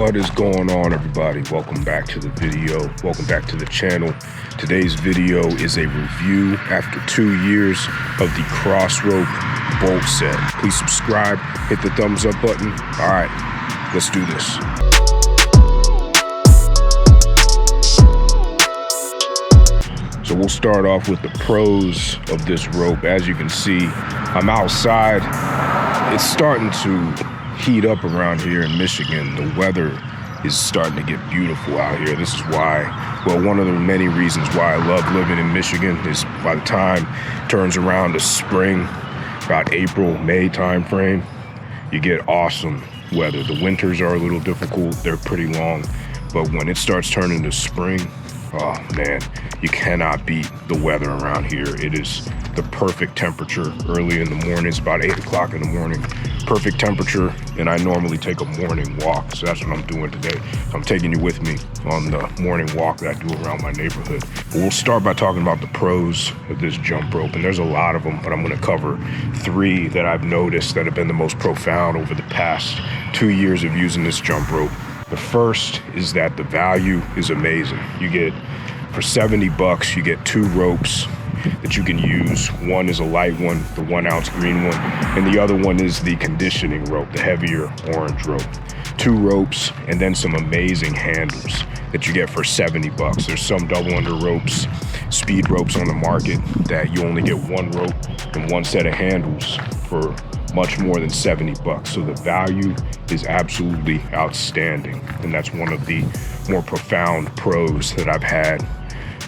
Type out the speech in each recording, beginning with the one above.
What is going on, everybody? Welcome back to the video. Welcome back to the channel. Today's video is a review after 2 years of the crossrope bolt set. Please subscribe, hit the thumbs up button. All right, let's do this. So we'll start off with the pros of this rope. As you can see, I'm outside. It's starting to heat up around here in Michigan. The weather is starting to get beautiful out here. This is why, well, one of the many reasons why I love living in Michigan is by the time it turns around to spring, about April, May time frame, you get awesome weather. The winters are a little difficult. They're pretty long. But when it starts turning to spring, oh man, you cannot beat the weather around here. It is the perfect temperature early in the morning. It's about 8 o'clock in the morning. Perfect temperature, and I normally take a morning walk, so that's what I'm doing today. I'm taking you with me on the morning walk that I do around my neighborhood. But we'll start by talking about the pros of this jump rope, and there's a lot of them, but I'm gonna cover 3 that I've noticed that have been the most profound over the past 2 years of using this jump rope. The first is that the value is amazing. You get, for 70 bucks, you get 2 ropes that you can use. One is a light one, the 1 ounce green one, and the other one is the conditioning rope, the heavier orange rope. 2 ropes and then some amazing handles that you get for 70 bucks. There's some double under ropes, speed ropes on the market that you only get 1 rope and 1 set of handles for much more than 70 bucks. So the value is absolutely outstanding. And that's one of the more profound pros that I've had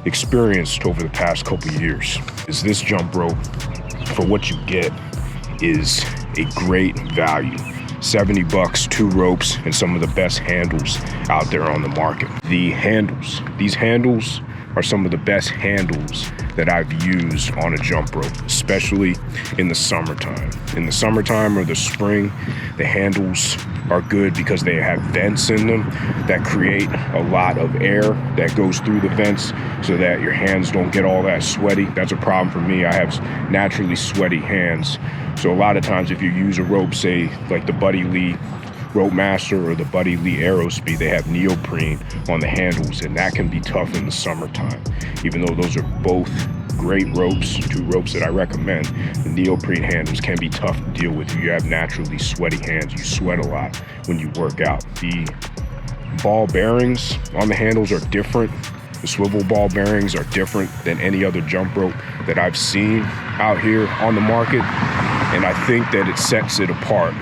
experienced over the past couple years. Is this jump rope, for what you get, is a great value. 70 bucks, 2 ropes, and some of the best handles out there on the market. The handles, these handles are some of the best handles that I've used on a jump rope, especially in the summertime. In the summertime or the spring, the handles are good because they have vents in them that create a lot of air that goes through the vents so that your hands don't get all that sweaty. That's a problem for me. I have naturally sweaty hands. So a lot of times if you use a rope, say like the Buddy Lee Rope Master or the Buddy Lee Aerospeed, they have neoprene on the handles, and that can be tough in the summertime. Even though those are both great ropes, 2 ropes that I recommend, the neoprene handles can be tough to deal with. You have naturally sweaty hands. You sweat a lot when you work out. The ball bearings on the handles are different. The swivel ball bearings are different than any other jump rope that I've seen out here on the market, and I think that it sets it apart.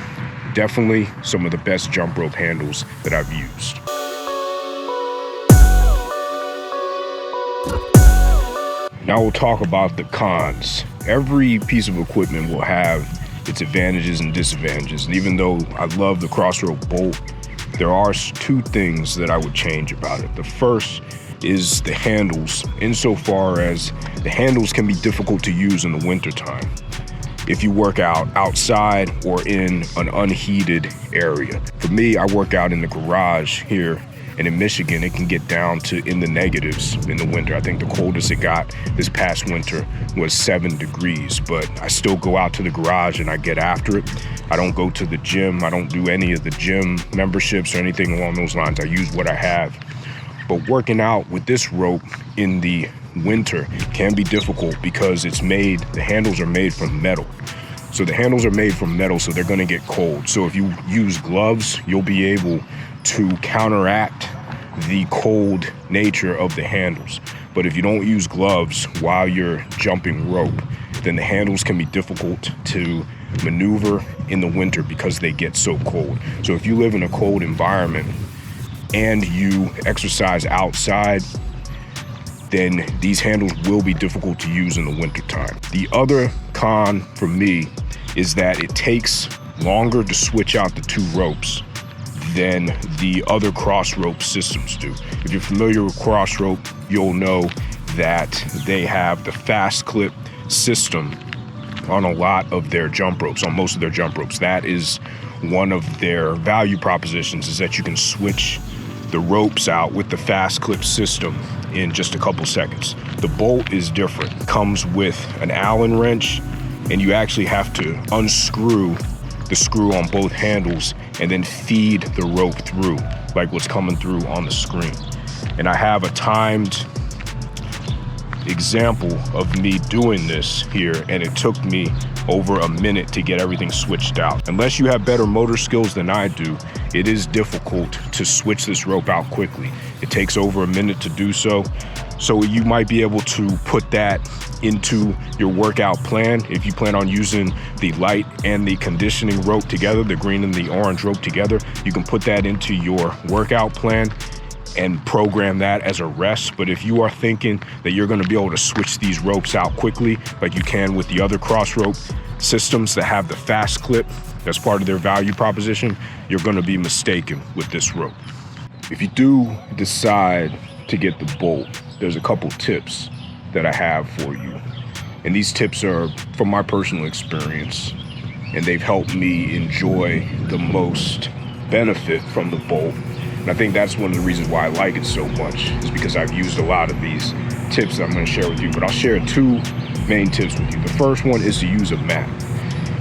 Definitely some of the best jump rope handles that I've used. Now we'll talk about the cons. Every piece of equipment will have its advantages and disadvantages. And even though I love the crossrope bolt, there are 2 things that I would change about it. The first is the handles, insofar as the handles can be difficult to use in the wintertime if you work out outside or in an unheated area. For me, I work out in the garage here, and in Michigan, it can get down to in the negatives in the winter. I think the coldest it got this past winter was 7 degrees, but I still go out to the garage and I get after it. I don't go to the gym. I don't do any of the gym memberships or anything along those lines. I use what I have. But working out with this rope in the winter can be difficult because the handles are made from metal. So the handles are made from metal, so they're gonna get cold. So if you use gloves, you'll be able to counteract the cold nature of the handles. But if you don't use gloves while you're jumping rope, then the handles can be difficult to maneuver in the winter because they get so cold. So if you live in a cold environment and you exercise outside, then these handles will be difficult to use in the wintertime. The other con for me is that it takes longer to switch out the 2 ropes than the other cross rope systems do. If you're familiar with cross rope, you'll know that they have the fast clip system on a lot of their jump ropes, on most of their jump ropes. That is one of their value propositions, is that you can switch the ropes out with the fast clip system in just a couple seconds. The bolt is different. It comes with an Allen wrench, and you actually have to unscrew the screw on both handles and then feed the rope through like what's coming through on the screen. And I have a timed example of me doing this here, and it took me over a minute to get everything switched out. Unless you have better motor skills than I do, it is difficult to switch this rope out quickly. It takes over a minute to do so. So you might be able to put that into your workout plan. If you plan on using the light and the conditioning rope together, the green and the orange rope together, you can put that into your workout plan and program that as a rest. But if you are thinking that you're going to be able to switch these ropes out quickly like you can with the other cross rope systems that have the fast clip, that's part of their value proposition, you're going to be mistaken with this rope. If you do decide to get the bolt, there's a couple tips that I have for you. And these tips are from my personal experience, and they've helped me enjoy the most benefit from the bolt. And I think that's one of the reasons why I like it so much, is because I've used a lot of these tips that I'm going to share with you. But I'll share two main tips with you. The first one is to use a mat.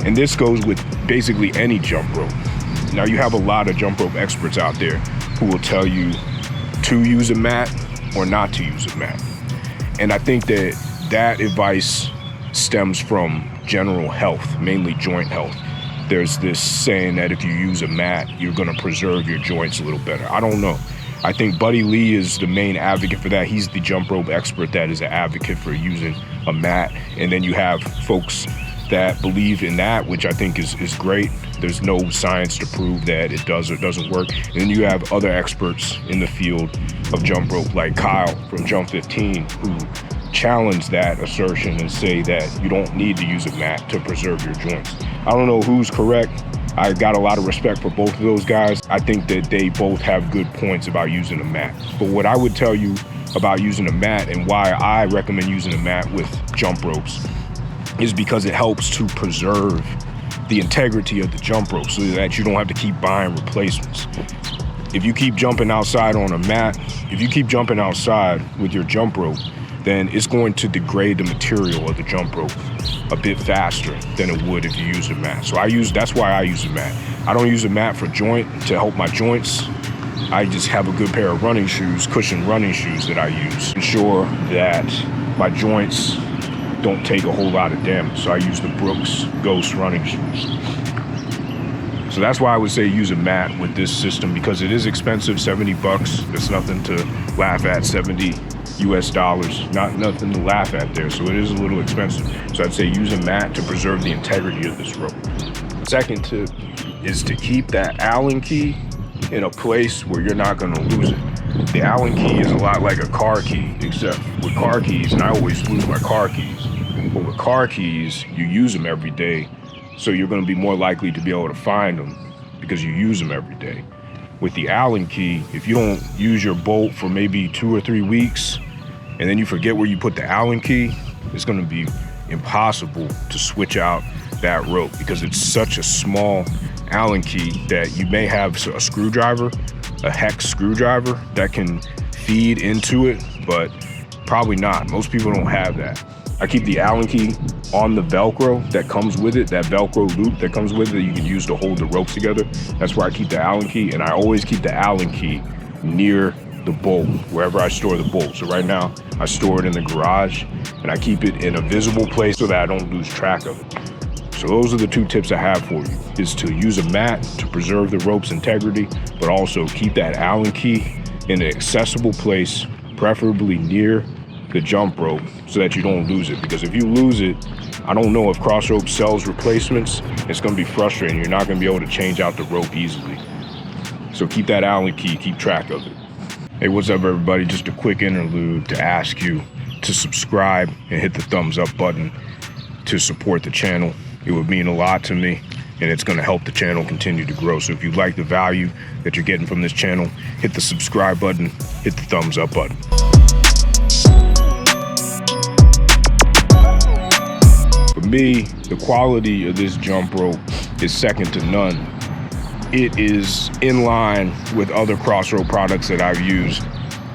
And this goes with basically any jump rope. Now, you have a lot of jump rope experts out there who will tell you to use a mat or not to use a mat. And I think that that advice stems from general health, mainly joint health. There's this saying that if you use a mat, you're going to preserve your joints a little better. I don't know. I think Buddy Lee is the main advocate for that. He's the jump rope expert that is an advocate for using a mat. And then you have folks that believe in that, which I think is great. There's no science to prove that it does or doesn't work. And then you have other experts in the field of jump rope, like Kyle from Jump 15, who challenge that assertion and say that you don't need to use a mat to preserve your joints. I don't know who's correct. I got a lot of respect for both of those guys. I think that they both have good points about using a mat. But what I would tell you about using a mat and why I recommend using a mat with jump ropes is because it helps to preserve the integrity of the jump rope so that you don't have to keep buying replacements. If you keep jumping outside on a mat, if you keep jumping outside with your jump rope, then it's going to degrade the material of the jump rope a bit faster than it would if you use a mat. So that's why I use a mat. I don't use a mat for to help my joints. I just have a good pair of running shoes, cushion running shoes that I use. Ensure that my joints don't take a whole lot of damage. So I use the Brooks Ghost running shoes. So that's why I would say use a mat with this system, because it is expensive, $70. It's nothing to laugh at, $70 US, nothing to laugh at there. So it is a little expensive. So I'd say use a mat to preserve the integrity of this rope. Second tip is to keep that Allen key in a place where you're not gonna lose it. The Allen key is a lot like a car key, except with car keys, and I always lose my car keys, but with car keys, you use them every day. So you're gonna be more likely to be able to find them because you use them every day. With the Allen key, if you don't use your bolt for maybe 2 or 3 weeks, and then you forget where you put the Allen key, it's gonna be impossible to switch out that rope because it's such a small Allen key that you may have a screwdriver, a hex screwdriver that can feed into it, but probably not. Most people don't have that. I keep the Allen key on the Velcro that comes with it, that Velcro loop that comes with it that you can use to hold the ropes together. That's where I keep the Allen key, and I always keep the Allen key near the bolt, wherever I store the bolt. So right now, I store it in the garage, and I keep it in a visible place so that I don't lose track of it. So those are the 2 tips I have for you, is to use a mat to preserve the rope's integrity, but also keep that Allen key in an accessible place, preferably near the jump rope, so that you don't lose it. Because if you lose it, I don't know if Crossrope sells replacements. It's gonna be frustrating. You're not gonna be able to change out the rope easily. So keep that Allen key, keep track of it. Hey, what's up everybody? Just a quick interlude to ask you to subscribe and hit the thumbs up button to support the channel. It would mean a lot to me, and it's gonna help the channel continue to grow. So if you like the value that you're getting from this channel, hit the subscribe button, hit the thumbs up button. For me, the quality of this jump rope is second to none. It is in line with other Crossrope products that I've used.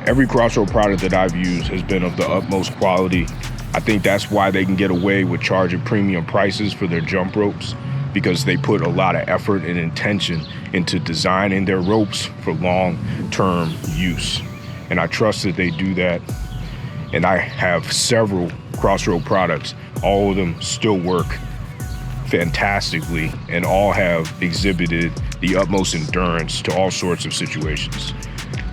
Every Crossrope product that I've used has been of the utmost quality. I think that's why they can get away with charging premium prices for their jump ropes, because they put a lot of effort and intention into designing their ropes for long-term use. And I trust that they do that. And I have several Crossroad products. All of them still work fantastically and all have exhibited the utmost endurance to all sorts of situations.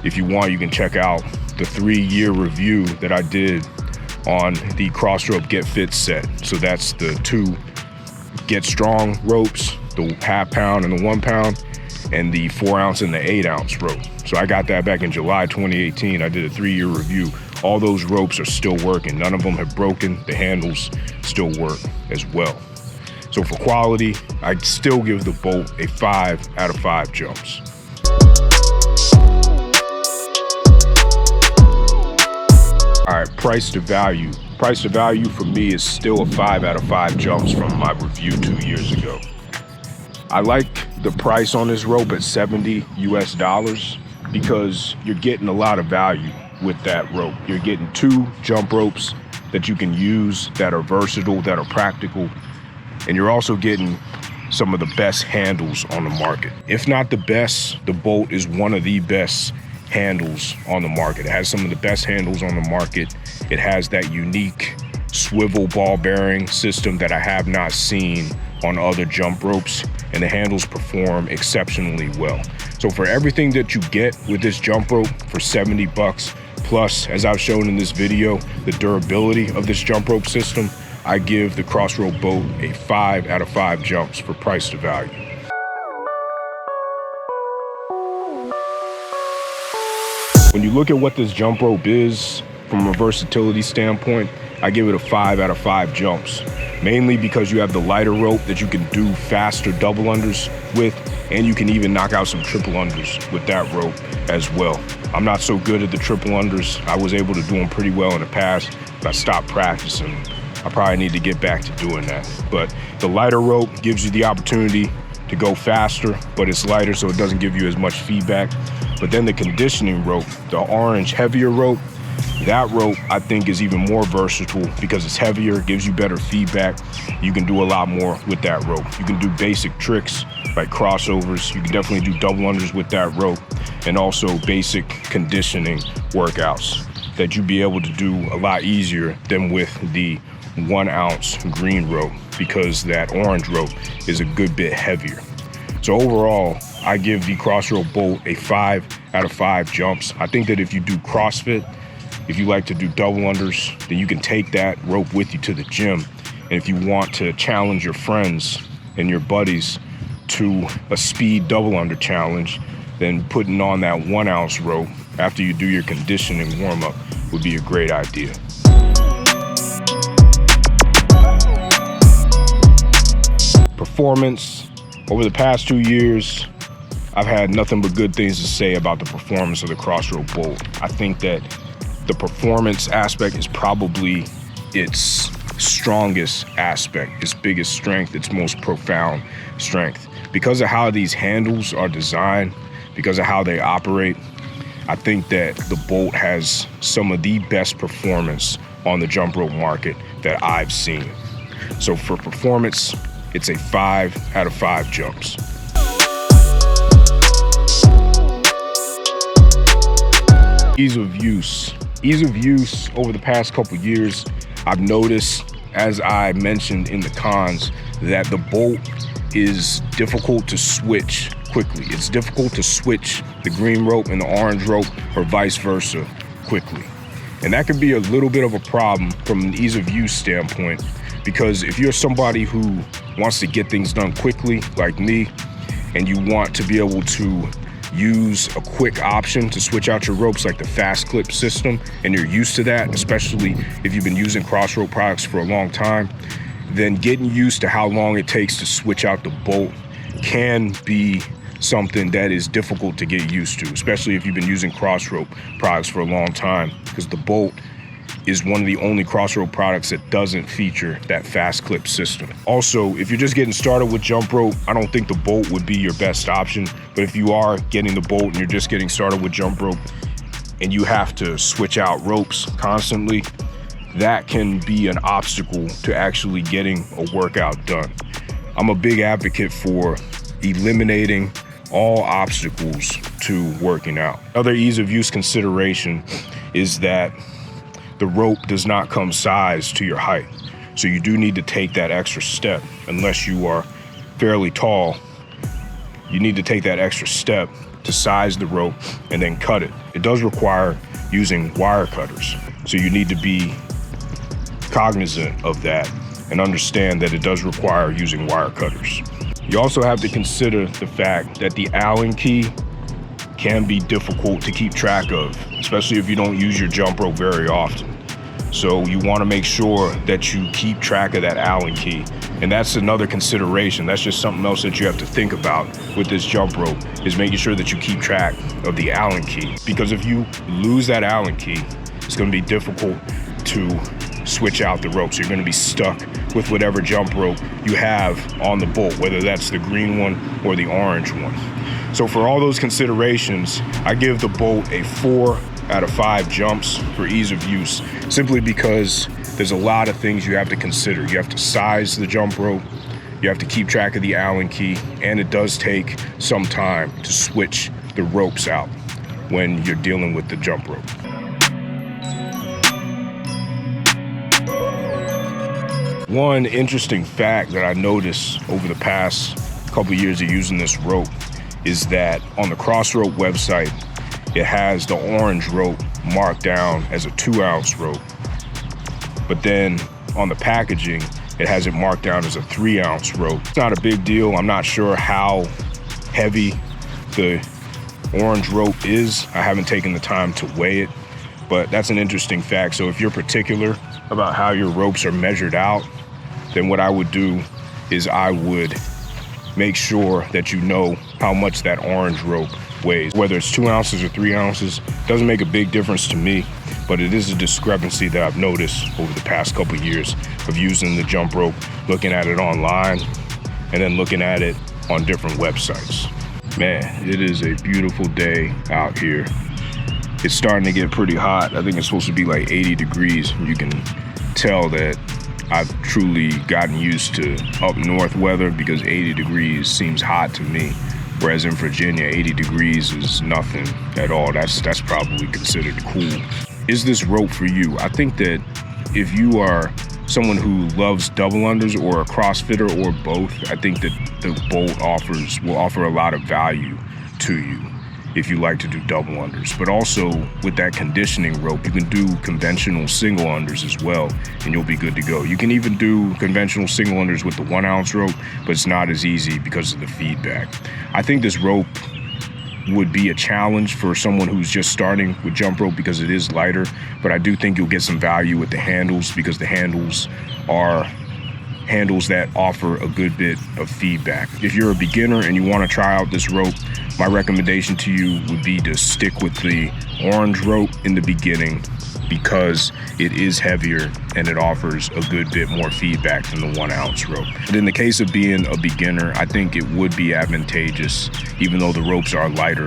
If you want, you can check out the 3-year review that I did on the Crossroad Get Fit set. So that's the 2 Get Strong ropes, the ½ pound and the 1 pound, and the 4 ounce and the 8 ounce rope. So I got that back in July 2018. I did a 3-year review. All those ropes are still working. None of them have broken. The handles still work as well. So for quality, I'd still give the Bolt a 5 out of 5 jumps. All right, price to value. Price to value for me is still a 5 out of 5 jumps from my review 2 years ago. I like the price on this rope at $70 US because you're getting a lot of value with that rope. You're getting 2 jump ropes that you can use that are versatile, that are practical, and you're also getting some of the best handles on the market. If not the best, the Bolt is one of the best handles on the market. It has some of the best handles on the market. It has that unique swivel ball bearing system that I have not seen on other jump ropes, and the handles perform exceptionally well. So for everything that you get with this jump rope for 70 bucks, plus, as I've shown in this video, the durability of this jump rope system, I give the Crossroad Bolt a 5 out of 5 jumps for price to value. When you look at what this jump rope is from a versatility standpoint, I give it a 5 out of 5 jumps, mainly because you have the lighter rope that you can do faster double unders with, and you can even knock out some triple unders with that rope as well. I'm not so good at the triple unders. I was able to do them pretty well in the past, but I stopped practicing. I probably need to get back to doing that. But the lighter rope gives you the opportunity to go faster, but it's lighter, so it doesn't give you as much feedback. But then the conditioning rope, the orange heavier rope, that rope I think is even more versatile because it's heavier, gives you better feedback. You can do a lot more with that rope. You can do basic tricks like crossovers. You can definitely do double unders with that rope, and also basic conditioning workouts that you'd be able to do a lot easier than with the 1 ounce green rope, because that orange rope is a good bit heavier. So overall, I give the Crossroad Bolt a 5 out of 5 jumps. I think that if you do CrossFit, if you like to do double unders, then you can take that rope with you to the gym. And if you want to challenge your friends and your buddies to a speed double under challenge, then putting on that 1 ounce rope after you do your conditioning warm up would be a great idea. Performance. Over the past 2 years, I've had nothing but good things to say about the performance of the Crossroad Bolt. I think that the performance aspect is probably its strongest aspect, its biggest strength, its most profound strength. Because of how these handles are designed, because of how they operate, I think that the Bolt has some of the best performance on the jump rope market that I've seen. So for performance, it's a 5 out of 5 jumps. Ease of use. Ease of use over the past couple years, I've noticed, as I mentioned in the cons, that the Bolt is difficult to switch quickly. It's difficult to switch the green rope and the orange rope or vice versa quickly. And that can be a little bit of a problem from an ease of use standpoint, because if you're somebody who wants to get things done quickly, like me, and you want to be able to use a quick option to switch out your ropes like the fast clip system, and you're used to that, especially if you've been using Crossroad products for a long time, then getting used to how long it takes to switch out the Bolt can be something that is difficult to get used to, especially if you've been using Crossroad products for a long time, because the Bolt is one of the only Crossroad products that doesn't feature that fast clip system. Also, if you're just getting started with jump rope, I don't think the Bolt would be your best option. But if you are getting the Bolt and you're just getting started with jump rope and you have to switch out ropes constantly, that can be an obstacle to actually getting a workout done. I'm a big advocate for eliminating all obstacles to working out. Another ease of use consideration is that the rope does not come sized to your height. So you do need to take that extra step. Unless you are fairly tall, you need to take that extra step to size the rope and then cut it. It does require using wire cutters. So you need to be cognizant of that and understand that it does require using wire cutters. You also have to consider the fact that the Allen key can be difficult to keep track of, especially if you don't use your jump rope very often. So you want to make sure that you keep track of that Allen key. And that's another consideration. That's just something else that you have to think about with this jump rope, is making sure that you keep track of the Allen key. Because if you lose that Allen key, it's going to be difficult to switch out the rope. So you're going to be stuck with whatever jump rope you have on the bolt, whether that's the green one or the orange one. So for all those considerations, I give the bolt a 4 out of 5 jumps for ease of use, simply because there's a lot of things you have to consider. You have to size the jump rope, you have to keep track of the Allen key, and it does take some time to switch the ropes out when you're dealing with the jump rope. One interesting fact that I noticed over the past couple years of using this rope is that on the Crossrope website, it has the orange rope marked down as a 2-ounce rope. But then on the packaging, it has it marked down as a 3-ounce rope. It's not a big deal. I'm not sure how heavy the orange rope is. I haven't taken the time to weigh it, but that's an interesting fact. So if you're particular about how your ropes are measured out, then what I would do is I would make sure that you know how much that orange rope weighs. Whether it's 2 ounces or 3 ounces, doesn't make a big difference to me, but it is a discrepancy that I've noticed over the past couple of years of using the jump rope, looking at it online, and then looking at it on different websites. Man, it is a beautiful day out here. It's starting to get pretty hot. I think it's supposed to be like 80 degrees. You can tell that I've truly gotten used to up north weather, because 80 degrees seems hot to me. Whereas in Virginia, 80 degrees is nothing at all. That's probably considered cool. Is this rope for you? I think that if you are someone who loves double unders or a CrossFitter or both, I think that the bolt will offer a lot of value to you if you like to do double unders. But also with that conditioning rope, you can do conventional single unders as well, and you'll be good to go. You can even do conventional single unders with the 1-ounce rope, but it's not as easy because of the feedback. I think this rope would be a challenge for someone who's just starting with jump rope because it is lighter, but I do think you'll get some value with the handles, because the handles are handles that offer a good bit of feedback. If you're a beginner and you want to try out this rope, my recommendation to you would be to stick with the orange rope in the beginning, because it is heavier and it offers a good bit more feedback than the 1-ounce rope. But in the case of being a beginner, I think it would be advantageous, even though the ropes are lighter,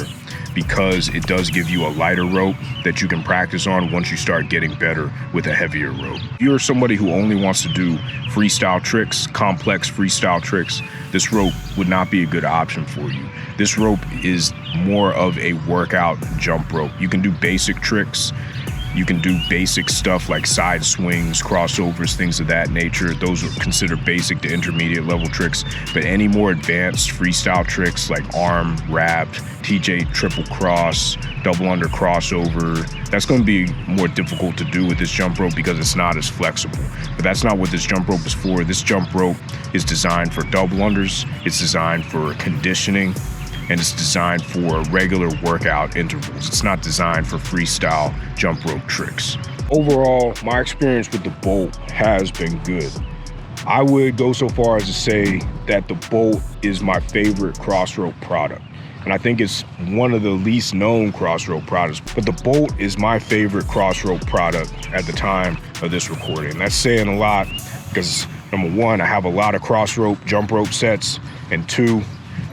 because it does give you a lighter rope that you can practice on once you start getting better with a heavier rope. If you're somebody who only wants to do freestyle tricks, complex freestyle tricks, this rope would not be a good option for you. This rope is more of a workout jump rope. You can do basic tricks. You can do basic stuff like side swings, crossovers, things of that nature. Those are considered basic to intermediate level tricks. But any more advanced freestyle tricks like arm wrapped, TJ triple cross, double under crossover, that's going to be more difficult to do with this jump rope because it's not as flexible. But that's not what this jump rope is for. This jump rope is designed for double unders. It's designed for conditioning, and it's designed for regular workout intervals. It's not designed for freestyle jump rope tricks. Overall, my experience with the bolt has been good. I would go so far as to say that the bolt is my favorite crossrope product. And I think it's one of the least known crossrope products, but the bolt is my favorite crossrope product at the time of this recording. That's saying a lot, because number one, I have a lot of crossrope jump rope sets, and two,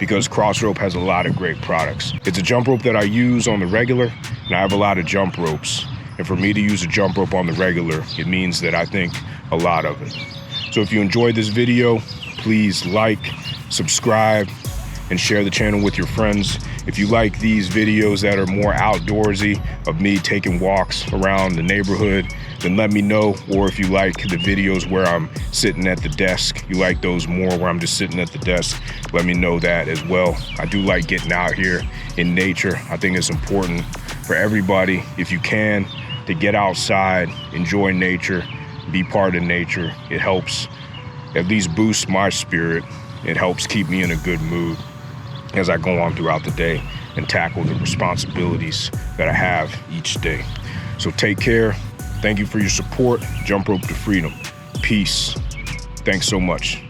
because Crossrope has a lot of great products. It's a jump rope that I use on the regular, and I have a lot of jump ropes. And for me to use a jump rope on the regular, it means that I think a lot of it. So if you enjoyed this video, please like, subscribe, and share the channel with your friends. If you like these videos that are more outdoorsy of me taking walks around the neighborhood, then let me know. Or if you like the videos where I'm sitting at the desk, you like those more where I'm just sitting at the desk, let me know that as well. I do like getting out here in nature. I think it's important for everybody, if you can, to get outside, enjoy nature, be part of nature. It helps at least boost my spirit. It helps keep me in a good mood as I go on throughout the day and tackle the responsibilities that I have each day. So take care. Thank you for your support. Jump rope to freedom. Peace. Thanks so much.